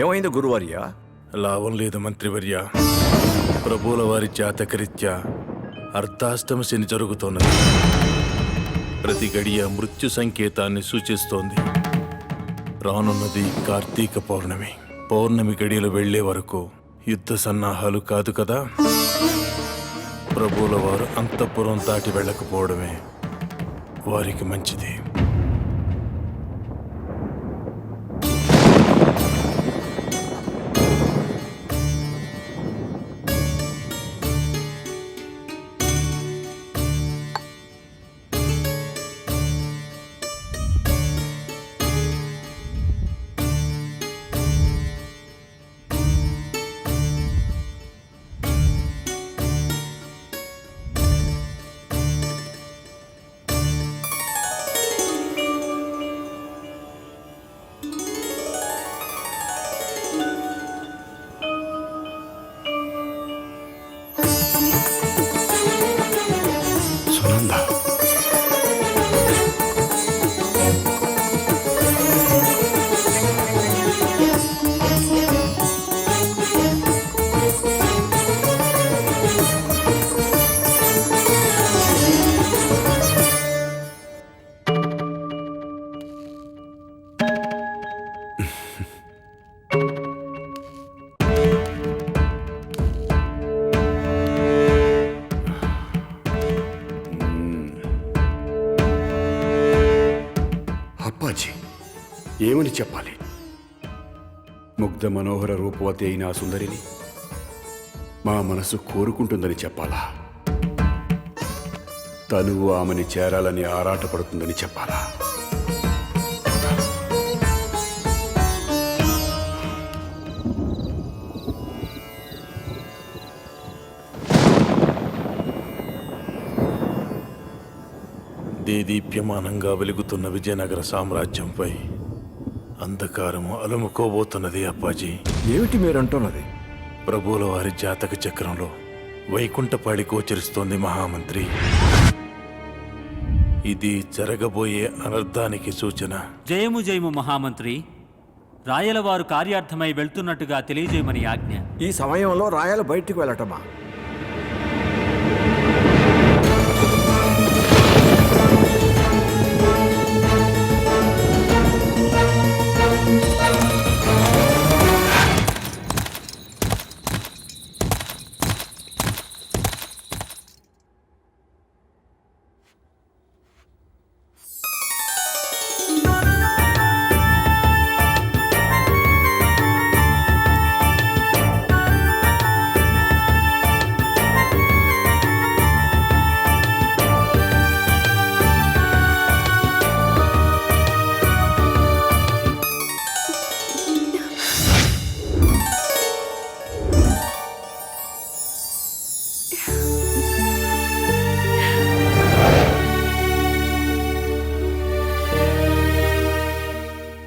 ఏమైంది గురువర్య? లాభం లేదు మంత్రివర్య. ప్రభువుల వారి జాతకరీత్యా అర్ధాష్టమ శని జరుగుతున్నది. ప్రతి గడియ మృత్యు సంకేతాన్ని సూచిస్తోంది. రానున్నది కార్తీక పౌర్ణమి. పౌర్ణమి గడియలు వెళ్లే వరకు యుద్ధ సన్నాహాలు కాదు కదా. ప్రభువుల వారు అంతఃపురం దాటి వెళ్ళకపోవడమే వారికి మంచిది. అప్పాజీ, ఏమని చెప్పాలి? ముగ్ధ మనోహర రూపవతి అయిన ఆ సుందరిని మా మనసు కోరుకుంటుందని చెప్పాలా? తనువు ఆమెని చేరాలని ఆరాటపడుతుందని చెప్పాలా? దేదీప్యమానంగా వెలుగుతున్న విజయనగర సామ్రాజ్యంపై అంధకారము అలుముకోబోతున్నది అప్పాజీ. ఏమిటి మీరంటున్నది? ప్రభువుల వారి జాతక చక్రంలో వైకుంఠపాడి గోచరిస్తోంది మహామంత్రి. ఇది జరగబోయే అనర్థానికి సూచన. జయము జయము మహామంత్రి. రాయలవారు కార్యార్థమై వెళ్తున్నట్టుగా తెలియజేయమని ఆజ్ఞ. ఈ సమయంలో రాయలు బయటికి వెళ్ళటమా?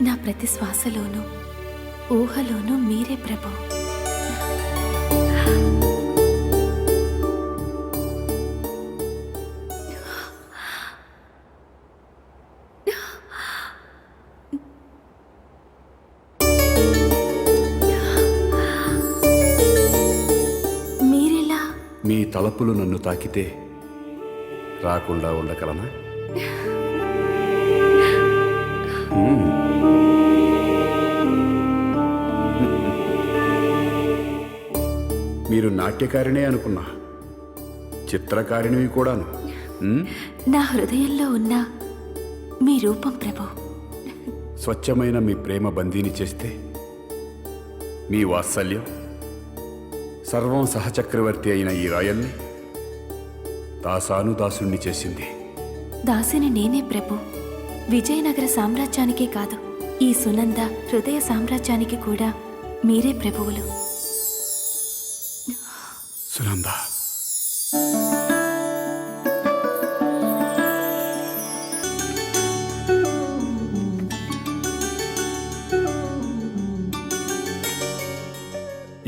నా ప్రతి శ్వాసలోనూ ఊహలోనూ మీరే ప్రభు. మీరెలా? మీ తలపులు నన్ను తాకితే రాకుండా ఉండగలనా? మీరు నాట్యకారిణే అనుకున్నా, చిత్రకారిణివి కూడాను. నా హృదయంలో ఉన్న మీ రూపం ప్రభు. స్వచ్ఛమైన మీ ప్రేమ బందీని చేస్తే మీ వాత్సల్యం సర్వం సహచక్రవర్తి అయిన ఈ రాయల్ని దాసానుదాసుణ్ణి చేసింది. దాసిని నేనే ప్రభు. విజయనగర సామ్రాజ్యానికే కాదు, ఈ సునంద హృదయ సామ్రాజ్యానికి కూడా మీరే ప్రభువులు. సునంద,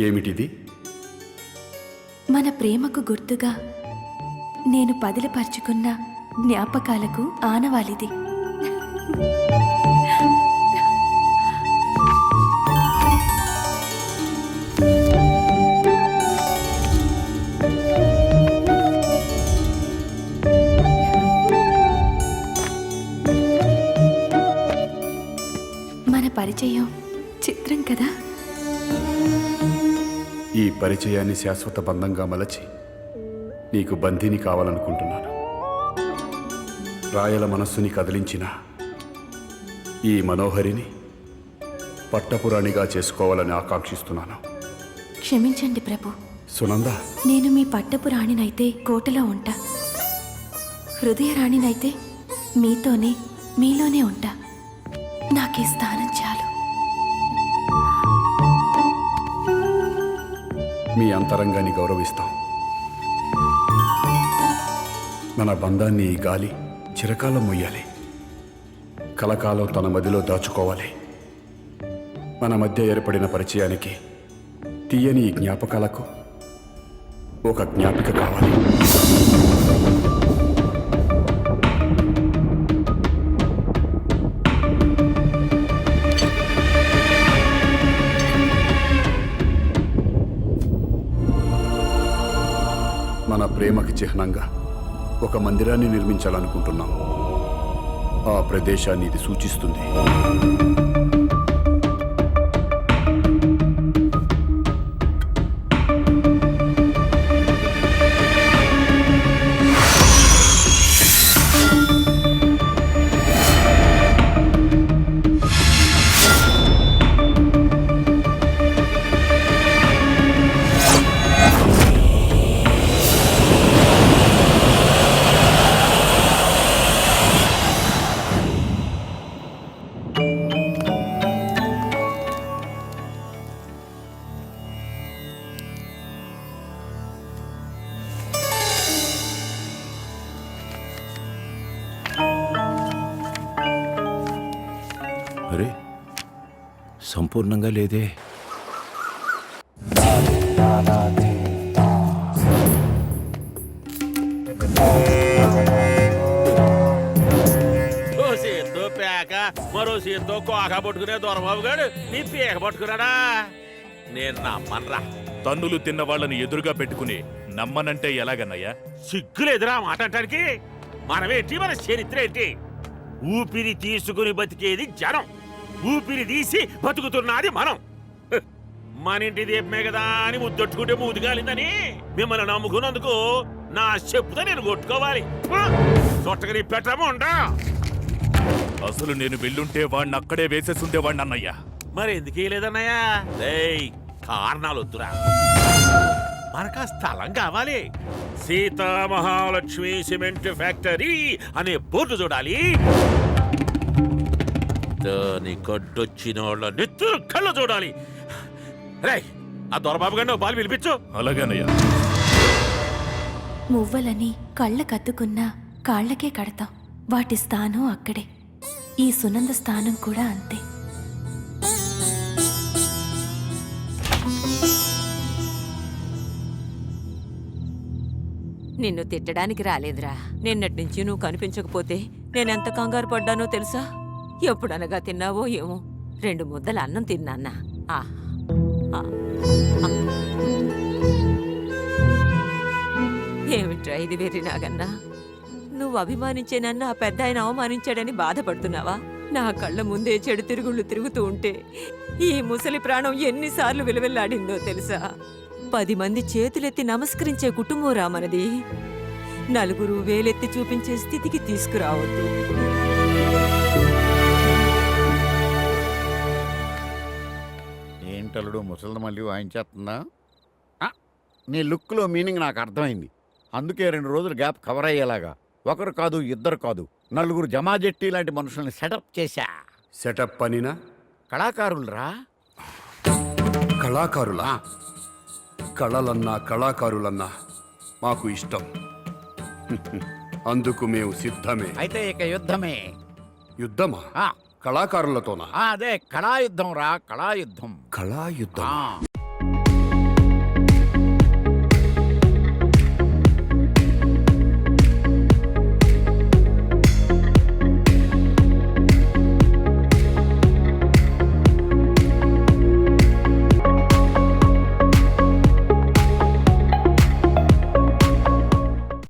ఏమిటిది? మన ప్రేమకు గుర్తుగా నేను పదిలపరుచుకున్న జ్ఞాపకాలకు ఆనవాలిది. పరిచయాన్ని శాశ్వత బంధంగా మలచి నీకు బంధిని కావాలనుకుంటున్నాను. రాయల మనస్సుని కదిలించిన ఈ మనోహరిని పట్టపురాణిగా చేసుకోవాలని ఆకాంక్షిస్తున్నాను. క్షమించండి ప్రభు. సునంద, నేను మీ పట్టపు రాణినైతే కోటలో ఉంటా, హృదయ రాణినైతే మీతోనే మీలోనే ఉంటా. నాకీ స్థానం చాలు. మీ అంతరంగాన్ని గౌరవిస్తాం. మన బంధాన్ని ఈ గాలి చిరకాలం మొయ్యాలి, కలకాలం తన మదిలో దాచుకోవాలి. మన మధ్య ఏర్పడిన పరిచయానికి, తీయని ఈ జ్ఞాపకాలకు ఒక జ్ఞాపిక కావాలి. మన ప్రేమకి చిహ్నంగా ఒక మందిరాన్ని నిర్మించాలనుకుంటున్నాం. ఆ ప్రదేశాన్ని ఇది సూచిస్తుంది. అరే, సంపూర్ణంగా లేదే. చేత్తో పేక మరో చేత్తో కోక పట్టుకునే దొరబాబు గారు నీ పేక పట్టుకున్నాడా? నేను నమ్మనరా. తన్నులు తిన్న వాళ్ళని ఎదురుగా పెట్టుకుని నమ్మనంటే ఎలాగన్నయ్యా? సిగ్గులేదురా మాట అంటానికి. మనమేంటి, మన చరిత్ర ఏంటి? ఊపిరి తీసుకుని బతికేది జనం, ఊపిరి తీసి బతుకుతున్నది మనం. మన ఇంటి దీపమే కదా అని ముద్దొట్టుకుంటే మూదిగాలిందని మిమ్మల్ని నమ్ముకున్నందుకు నా చెప్పుతో నేను కొట్టుకోవాలి. తొట్టగని పెట్టము ఉండా. అసలు నేను వెళ్ళుంటే వాడిని అక్కడే వేసేసుండేవాడిని అన్నయ్యా. మరి ఎందుకు లేదన్నయ్యా? కారణాలు వద్దురా, మనకు ఆ స్థలం కావాలి. సీతా మహాలక్ష్మి సిమెంట్ ఫ్యాక్టరీ అనే బోర్డు చూడాలి. దాని గడ్డొచ్చిన వాళ్ళ నెత్తురు కళ్ళు చూడాలి. రేయ్, ఆ దొరబాబు గండి బాలు పిలిపించు. అలాగేనయ్యా. మువ్వలని కళ్ళ కత్తుకున్నా కాళ్ళకే కడతాం. వాటి స్థానం అక్కడే. ఈ సునంద స్థానం కూడా అంతే. నిన్ను తిట్టడానికి రాలేదురా. నిన్నటి నుంచి నువ్వు కనిపించకపోతే నేనెంత కంగారు పడ్డానో తెలుసా? ఎప్పుడనగా తిన్నావో ఏమో. 2 ముద్దల అన్నం తిన్నాన్నా. ఏమిట్రా ఇది వెర్రి నాగన్నా? నువ్వు అభిమానించే నన్ను ఆ పెద్ద ఆయన అవమానించాడని బాధపడుతున్నావా? నా కళ్ళ ముందే చెడు తిరుగుళ్ళు తిరుగుతూ ఉంటే ఈ ముసలి ప్రాణం ఎన్నిసార్లు విలువెల్లాడిందో తెలుసా? 10 మంది చేతులెత్తి నమస్కరించే కుటుంబం రా మనది. నలుగురు వేలెత్తి చూపించే స్థితికి తీసుకురావద్దు. ఏంటలుడు ముసలి మళ్ళీ వాయించేస్తుందా? నీ లుక్లో మీనింగ్ నాకు అర్థమైంది. అందుకే 2 రోజులు గ్యాప్ కవర్ అయ్యేలాగా ఒకరు కాదు, ఇద్దరు కాదు, 4 జమాజెట్టి లాంటి మనుషుల్ని సెటప్ చేశా. సెటప్ పనినా? కళాకారులరా. కళాకారులా? కళలన్నా కళాకారులన్నా మాకు ఇష్టం. అందుకు మేము సిద్ధమే. అయితే ఇక యుద్ధమే. యుద్ధమా? ఆ, కళాకారులతోనా? అదే కళాయుద్ధం రా, కళాయుద్ధం. కళాయుద్ధం.